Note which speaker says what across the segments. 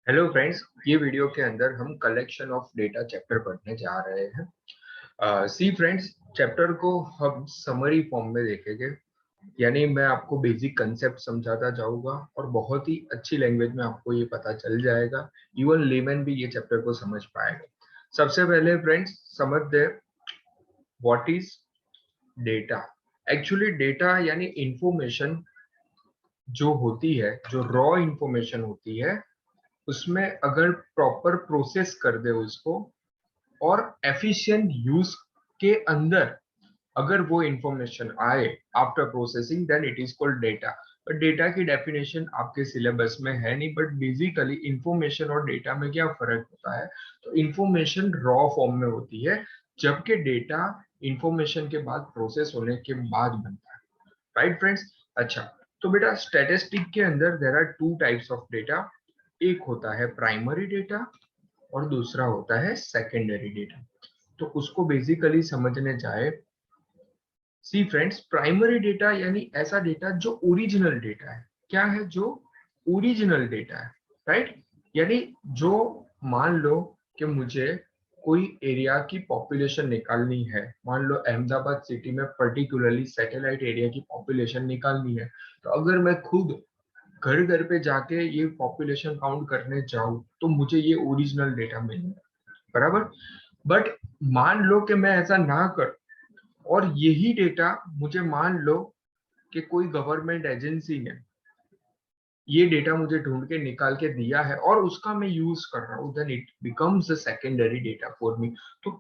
Speaker 1: Hello friends, ये video के अंदर हम कलेक्शन ऑफ डेटा चैप्टर पढ़ने जा रहे हैं। सी फ्रेंड्स, चैप्टर को हम समरी फॉर्म में देखेंगे। यानी मैं आपको बेसिक कंसेप्ट समझाता जाऊंगा और बहुत ही अच्छी लैंग्वेज में आपको ये पता चल जाएगा। इवन लेमन भी ये चैप्टर को समझ पाएगा। सबसे पहले फ्रेंड्स समझ दे what is data. Actually data यानी इंफॉर्मेशन जो होती है, जो रॉ इंफॉर्मेशन होती है, उसमें अगर प्रॉपर प्रोसेस कर दे उसको और एफिशिएंट यूज के अंदर अगर वो इंफॉर्मेशन आए after processing, then it is called data. But data की डेफिनेशन आपके सिलेबस में है नहीं। बट बेसिकली इंफॉर्मेशन और डेटा में क्या फर्क होता है? तो इंफॉर्मेशन रॉ फॉर्म में होती है, जबकि डेटा इंफॉर्मेशन के बाद प्रोसेस होने के बाद बनता है। Right friends? अच्छा, तो बेटा स्टैटिस्टिक के अंदर there are two types of data. एक होता है प्राइमरी डेटा और दूसरा होता है सेकेंडरी डेटा। तो उसको बेसिकली समझने जाए, सी फ्रेंड्स, प्राइमरी डेटा यानी ऐसा डेटा जो ओरिजिनल डेटा है। क्या है? जो ओरिजिनल डेटा है। राइट? यानी जो, मान लो कि मुझे कोई एरिया की पॉपुलेशन निकालनी है, मान लो अहमदाबाद सिटी में पर्टिकुलरली सैटेलाइट एरिया की पॉपुलेशन निकालनी है, तो अगर मैं खुद घर घर पे जाके ये पॉपुलेशन काउंट करने जाऊं तो मुझे ये ओरिजिनल डेटा मिलेगा। बराबर? बट मान लो कि मैं ऐसा ना कर और यही डेटा मुझे, मान लो कि कोई गवर्नमेंट एजेंसी ने ये डेटा मुझे ढूंढ के निकाल के दिया है और उसका मैं यूज कर रहा हूँ, then it becomes a secondary data for me. तो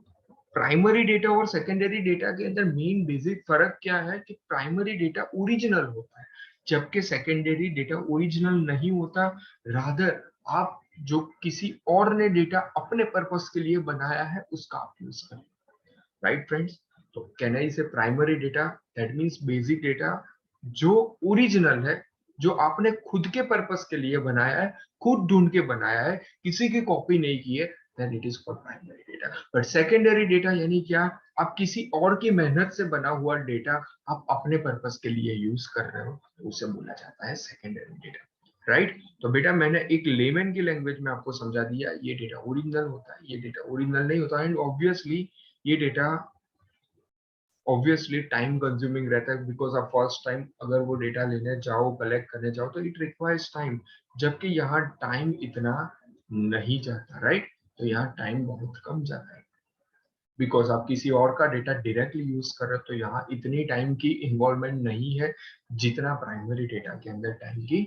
Speaker 1: प्राइमरी डेटा और सेकेंडरी डेटा के अंदर मेन बेसिक फर्क क्या है कि प्राइमरी डेटा ओरिजिनल होता है, जबकि सेकेंडरी डेटा ओरिजिनल नहीं होता। रादर आप जो किसी और ने डेटा अपने पर्पस के लिए बनाया है उसका आप यूज करें। Right friends? तो कैन आई से primary data, that means basic data जो ओरिजिनल है, जो आपने खुद के पर्पस के लिए बनाया है, खुद ढूंढ के बनाया है, किसी की कॉपी नहीं की है, then it is for primary data. But secondary data यानी क्या? आप किसी और की मेहनत से बना हुआ डेटा आप अपने पर्पस के लिए यूज कर रहे हो, तो उसे बोला जाता है सेकेंडरी डेटा। राइट? तो बेटा मैंने एक लेमन की लैंग्वेज में आपको समझा दिया, ये डेटा ओरिजिनल होता है, ये डेटा ओरिजिनल नहीं होता। एंड ऑब्वियसली ये डेटा ऑब्वियसली टाइम कंज्यूमिंग रहता है, बिकॉज आप फर्स्ट टाइम अगर वो डेटा लेने जाओ, कलेक्ट करने जाओ, तो इट रिक्वायर्स टाइम। जबकि यहाँ टाइम इतना नहीं जाता। राइट? तो यहाँ टाइम बहुत कम जाता है, बिकॉज आप किसी और का डेटा डायरेक्टली यूज कर रहे हो, तो यहाँ इतनी टाइम की इन्वॉल्वमेंट नहीं है जितना प्राइमरी डेटा के अंदर टाइम की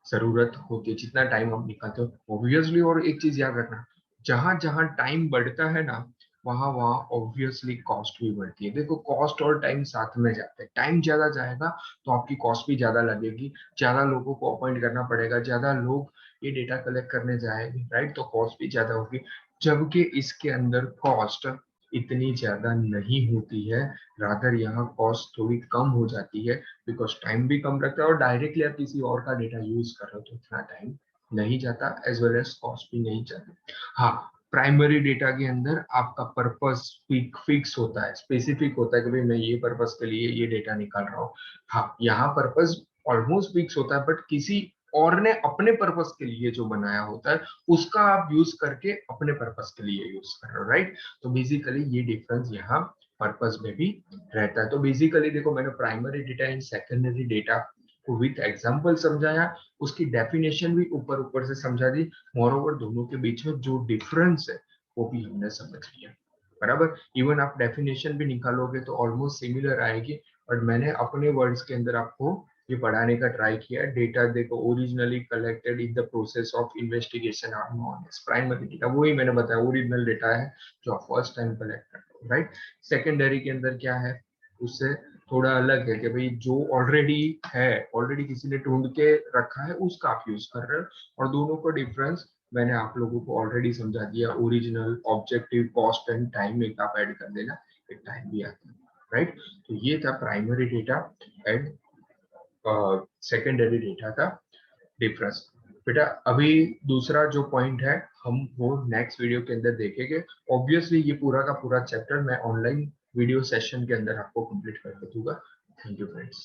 Speaker 1: जरूरत होती है, जितना टाइम आप निकालते हो ऑब्वियसली। और एक चीज याद रखना, जहां जहां टाइम बढ़ता है ना, वहां वहां ऑब्वियसली कॉस्ट भी बढ़ती है। देखो, कॉस्ट और टाइम साथ में जाते हैं। टाइम ज्यादा जाएगा तो आपकी कॉस्ट भी ज्यादा लगेगी, ज्यादा लोगों को अपॉइंट करना पड़ेगा, ज्यादा लोग ये डेटा कलेक्ट करने जाएंगे। राइट? तो कॉस्ट भी ज्यादा होगी। जबकि इसके अंदर कॉस्ट इतनी ज्यादा नहीं होती है, रादर यहाँ कॉस्ट थोड़ी कम हो जाती है, बिकॉज टाइम भी कम लगता है और डायरेक्टली आप किसी और का डेटा यूज कर रहे हो तो इतना टाइम नहीं जाता, एज वेल एज कॉस्ट भी नहीं जाती। हाँ, प्राइमरी डेटा के अंदर आपका पर्पस फिक्स होता है, स्पेसिफिक होता है कि भाई मैं ये पर्पस के लिए ये डेटा निकाल रहा हूँ। हाँ, यहाँ पर्पस ऑलमोस्ट फिक्स होता है, बट किसी और ने अपने पर्पस के लिए जो बनाया होता है उसका आप यूज करके अपने पर्पस के लिए यूज कर रहे हो। राइट? तो बेसिकली ये डिफरेंस यहाँ पर्पस में भी रहता है। तो बेसिकली देखो, मैंने primary data and secondary data को विथ एग्जांपल समझाया, उसकी डेफिनेशन भी ऊपर ऊपर से समझा दी। मोरओवर दोनों के बीच में जो डिफरेंस है वो भी हमने समझ लिया। बराबर? इवन आप डेफिनेशन भी निकालोगे तो ऑलमोस्ट सिमिलर आएगी, बट मैंने अपने वर्ड्स के अंदर आपको ये पढ़ाने का ट्राई किया। डेटा देखो, originally collected in the process of investigation are known as primary data. वही मैंने बताया, ओरिजिनल डेटा है जो आप फर्स्ट टाइम कलेक्ट करते हो। राइट? सेकेंडरी के अंदर क्या है? उससे थोड़ा अलग है कि भाई जो ऑलरेडी है, ऑलरेडी किसी ने ढूंढ के रखा है, उसका आप यूज कर रहे हो। और दोनों का डिफरेंस मैंने आप लोगों को ऑलरेडी समझा दिया। Original, objective, cost and time एक आप ऐड कर देना, एक टाइम भी आता है। राइट? तो ये था primary data and secondary data का डिफरेंस। बेटा अभी दूसरा जो पॉइंट है हम वो नेक्स्ट वीडियो के अंदर देखेंगे। ऑब्वियसली ये पूरा का पूरा चैप्टर मैं ऑनलाइन वीडियो सेशन के अंदर आपको कंप्लीट करके दूंगा। Thank you friends.